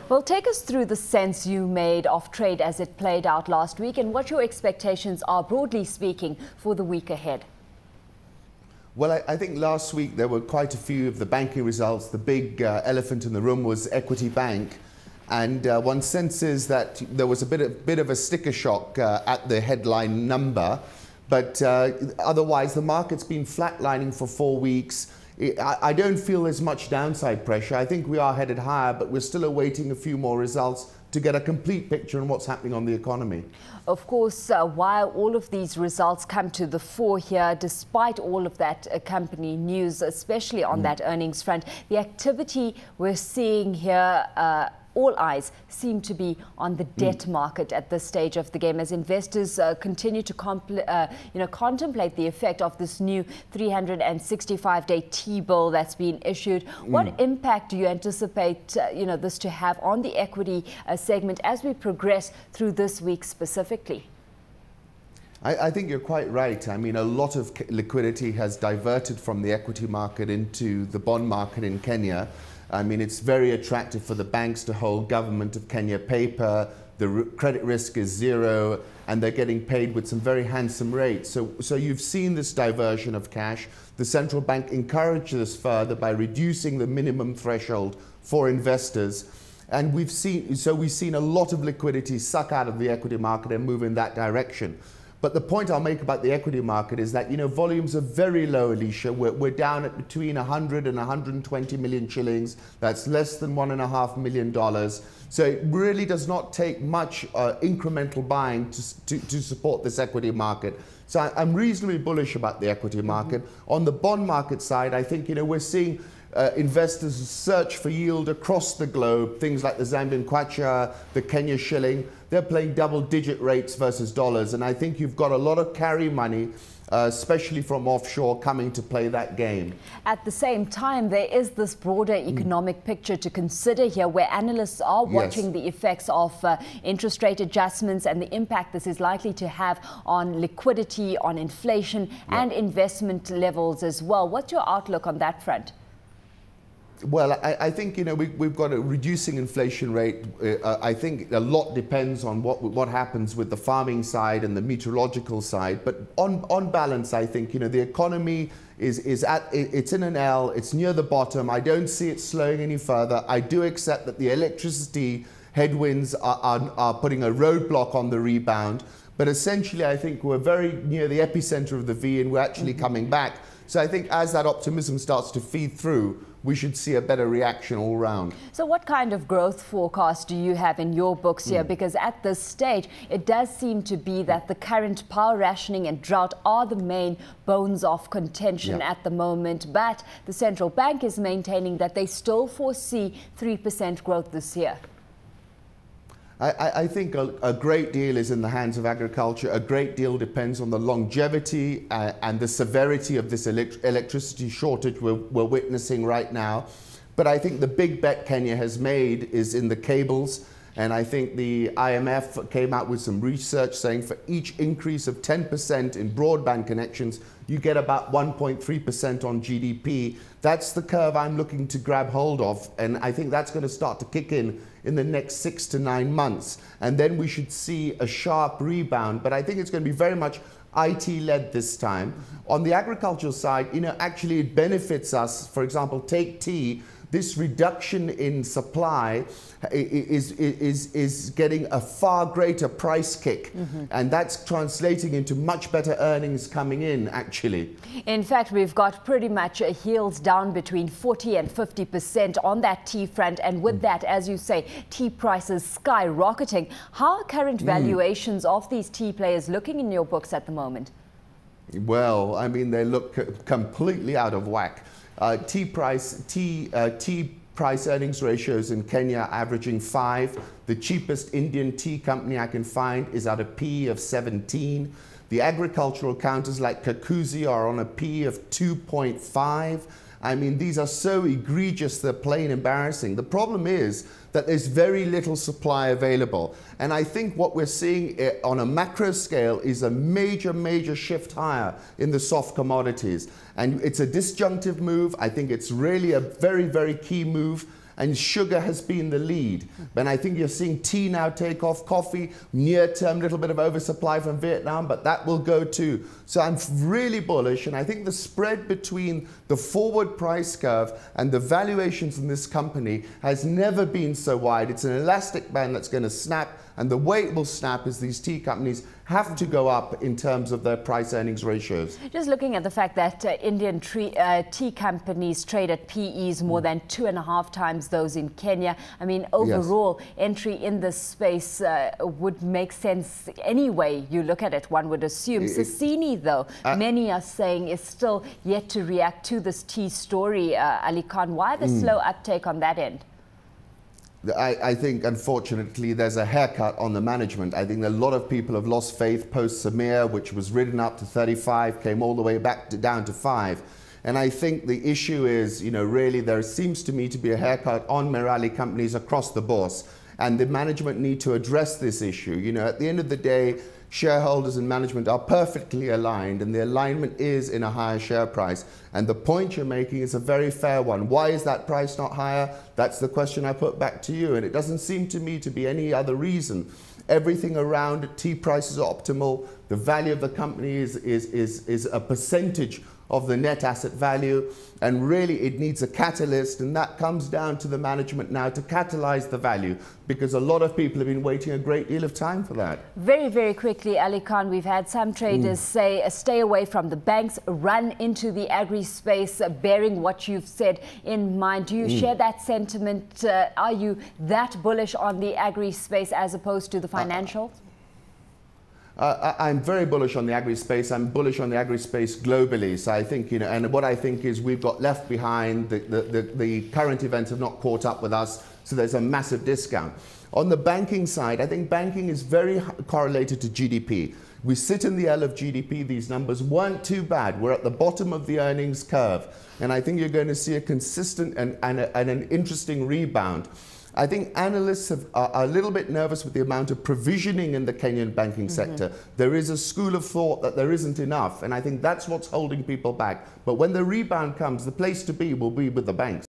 Well, take us through the sense you made of trade as it played out last week and what your expectations are, broadly speaking, for the week ahead. Well, I think last week there were quite a few of the banking results. The big elephant in the room was Equity Bank. And one senses that there was a bit of a sticker shock at the headline number. But otherwise, the market's been flatlining for 4 weeks. I don't feel there's much downside pressure. I think we are headed higher, but we're still awaiting a few more results to get a complete picture on what's happening on the economy. Of course, while all of these results come to the fore here, despite all of that company news, especially on that earnings front, the activity we're seeing here, all eyes seem to be on the debt market at this stage of the game as investors continue to contemplate the effect of this new 365-day T-bill that's been issued. What impact do you anticipate this to have on the equity segment as we progress through this week specifically? I think you're quite right. I mean, a lot of liquidity has diverted from the equity market into the bond market in Kenya. I mean, it's very attractive for the banks to hold government of Kenya paper. The credit risk is zero, and they're getting paid with some very handsome rates. So you've seen this diversion of cash. The central bank encouraged this further by reducing the minimum threshold for investors. And we've seen a lot of liquidity suck out of the equity market and move in that direction. But the point I'll make about the equity market is that, volumes are very low, Alishia. We're down at between 100 and 120 million shillings. That's less than $1.5 million. So it really does not take much incremental buying to support this equity market. So I'm reasonably bullish about the equity market. On the bond market side, I think, we're seeing investors search for yield across the globe. Things like the Zambian kwacha, the Kenya shilling, they're playing double-digit rates versus dollars. And I think you've got a lot of carry money, especially from offshore, coming to play that game. At the same time, there is this broader economic picture to consider here, where analysts are watching the effects of interest rate adjustments and the impact this is likely to have on liquidity, on inflation, and investment levels as well. What's your outlook on that front? Well, I think, we've got a reducing inflation rate. I think a lot depends on what happens with the farming side and the meteorological side. But on balance, I think, the economy it's in an L, it's near the bottom. I don't see it slowing any further. I do accept that the electricity headwinds are putting a roadblock on the rebound. But essentially, I think we're very near the epicenter of the V and we're actually coming back. So I think as that optimism starts to feed through, we should see a better reaction all round. So what kind of growth forecast do you have in your books here? Because at this stage, it does seem to be that the current power rationing and drought are the main bones of contention at the moment. But the central bank is maintaining that they still foresee 3% growth this year. I think a great deal is in the hands of agriculture. A great deal depends on the longevity and the severity of this electricity shortage we're witnessing right now. But I think the big bet Kenya has made is in the cables. And I think the IMF came out with some research saying for each increase of 10% in broadband connections, you get about 1.3% on GDP. That's the curve I'm looking to grab hold of. And I think that's going to start to kick in the next 6 to 9 months. And then we should see a sharp rebound. But I think it's going to be very much IT-led this time. On the agricultural side, actually it benefits us. For example, take tea. This reduction in supply is getting a far greater price kick. And that's translating into much better earnings coming in, actually. In fact, we've got pretty much yields down between 40 and 50% on that tea front. And with that, as you say, tea prices skyrocketing. How are current valuations of these tea players looking in your books at the moment? Well, I mean, they look completely out of whack. Tea price earnings ratios in Kenya averaging 5. The cheapest Indian tea company I can find is at a P of 17. The agricultural counters like Kakuzi are on a P of 2.5. I mean, these are so egregious, they're plain embarrassing. The problem is that there's very little supply available. And I think what we're seeing on a macro scale is a major, major shift higher in the soft commodities. And it's a disjunctive move. I think it's really a very, very key move. and sugar has been the lead. But I think you're seeing tea now take off, coffee, near-term little bit of oversupply from Vietnam, but that will go too. So I'm really bullish, and I think the spread between the forward price curve and the valuations in this company has never been so wide. It's an elastic band that's going to snap, and the way it will snap is these tea companies have to go up in terms of their price-earnings ratios. Just looking at the fact that Indian tea companies trade at PEs more than 2.5 times those in Kenya. I mean, overall, entry in this space would make sense any way you look at it, one would assume. Sasini, though, many are saying is still yet to react to this tea story. Aly-Khan, why the slow uptake on that end? I think, unfortunately, there's a haircut on the management. I think a lot of people have lost faith post Samir, which was ridden up to 35, came all the way back down to 5. And I think the issue is, you know, really there seems to me to be a haircut on Merali companies across the bourse. And the management need to address this issue. You know, at the end of the day, shareholders and management are perfectly aligned, and the alignment is in a higher share price. And the point you're making is a very fair one. Why is that price not higher? That's the question I put back to you. And it doesn't seem to me to be any other reason. Everything around tea price is optimal. The value of the company is a percentage of the net asset value, and really it needs a catalyst, and that comes down to the management now to catalyze the value, because a lot of people have been waiting a great deal of time for that. Very, very quickly, Aly-Khan, we've had some traders say stay away from the banks, run into the agri space, bearing what you've said in mind. Do you share that sentiment? Are you that bullish on the agri space as opposed to the financial? I'm very bullish on the agri space. I'm bullish on the agri space globally. So I think, you know, and what I think is we've got left behind. The current events have not caught up with us. So there's a massive discount. On the banking side, I think banking is very correlated to GDP. We sit in the L of GDP. These numbers weren't too bad. We're at the bottom of the earnings curve. And I think you're going to see a consistent and an interesting rebound. I think analysts are a little bit nervous with the amount of provisioning in the Kenyan banking sector. There is a school of thought that there isn't enough, and I think that's what's holding people back. But when the rebound comes, the place to be will be with the banks.